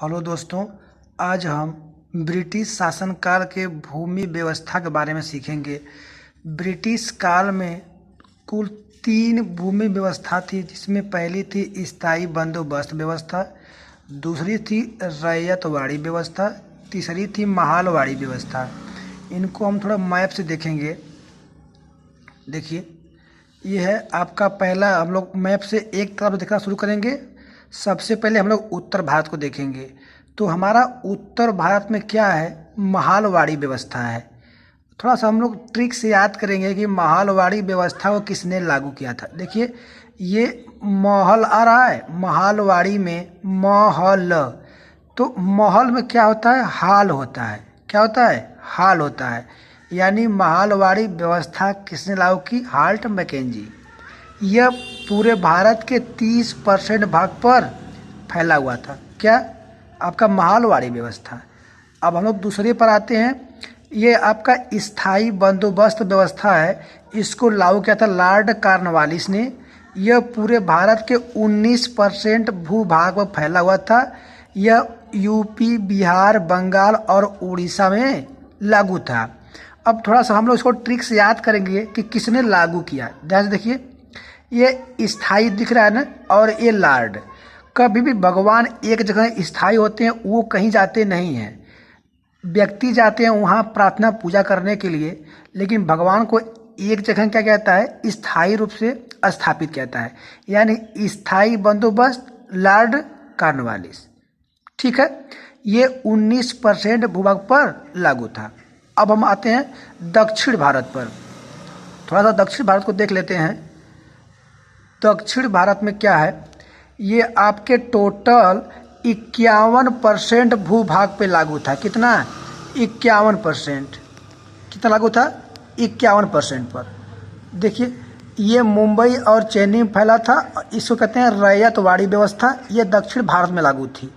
Hello दोस्तों, आज हम ब्रिटिश शासनकाल के भूमि व्यवस्था के बारे में सीखेंगे। ब्रिटिश काल में कुल 3 भूमि व्यवस्था थी, जिसमें पहली थी स्थायी बंदोबस्त व्यवस्था, दूसरी थी रैयतवाड़ी व्यवस्था, तीसरी थी महालवाड़ी व्यवस्था। इनको हम थोड़ा मैप से देखेंगे। देखिए, ये है आपका पहला। हम लोग मैप से एक तरफ देखना शुरू करेंगे। सबसे पहले हम लोग उत्तर भारत को देखेंगे। तो हमारा उत्तर भारत में क्या है, महालवाड़ी व्यवस्था है। थोड़ा सा हम लोग ट्रिक से याद करेंगे कि महालवाड़ी व्यवस्था को किसने लागू किया था। देखिए, ये महल आ रहा है, महालवाड़ी में महल। तो महल में क्या होता है, हाल होता है। क्या होता है, हाल होता है। यानी महालवाड़ी व्यवस्था किसने लागू की, हाल्ट मैकेंजी। यह पूरे भारत के 30% भाग पर फैला हुआ था। क्या, आपका महालवाड़ी व्यवस्था। अब हम लोग दूसरे पर आते हैं। ये आपका स्थायी बंदोबस्त व्यवस्था है। इसको लागू किया था लॉर्ड कॉर्नवालिस ने। यह पूरे भारत के 19% भूभाग पर फैला हुआ था। यह यूपी, बिहार, बंगाल और उड़ीसा में लागू था। अब थोड़ा सा हम लोग इसको ट्रिक से याद करेंगे कि किसने लागू किया। ध्यान से देखिए, ये स्थायी दिख रहा है ना, और ये लॉर्ड। कभी भी भगवान एक जगह स्थायी होते हैं, वो कहीं जाते नहीं हैं। व्यक्ति जाते हैं वहाँ प्रार्थना पूजा करने के लिए, लेकिन भगवान को एक जगह क्या कहता है, स्थायी रूप से स्थापित कहता है। यानी स्थायी बंदोबस्त लॉर्ड कॉर्नवालिस। ठीक है, ये 19% भूभाग पर लागू था। अब हम आते हैं दक्षिण भारत पर। थोड़ा सा दक्षिण भारत को देख लेते हैं। दक्षिण भारत में क्या है, ये आपके टोटल 51% भूभाग पे लागू था। कितना, 51%। कितना लागू था, 51% पर। देखिए, ये मुंबई और चेन्नई में फैला था। इसको कहते हैं रैयतवाड़ी व्यवस्था। ये दक्षिण भारत में लागू थी।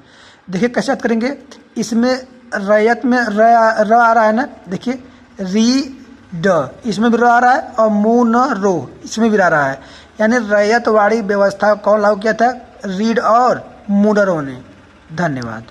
देखिए कैसे याद करेंगे। इसमें रैयत में र आ रहा है ना। देखिए, री ड, इसमें भी र आ रहा है, और मू न रो, इसमें भी आ रहा है। यानी रैयतवाड़ी व्यवस्था कौन लागू किया था, रीड और मुडरों ने। धन्यवाद।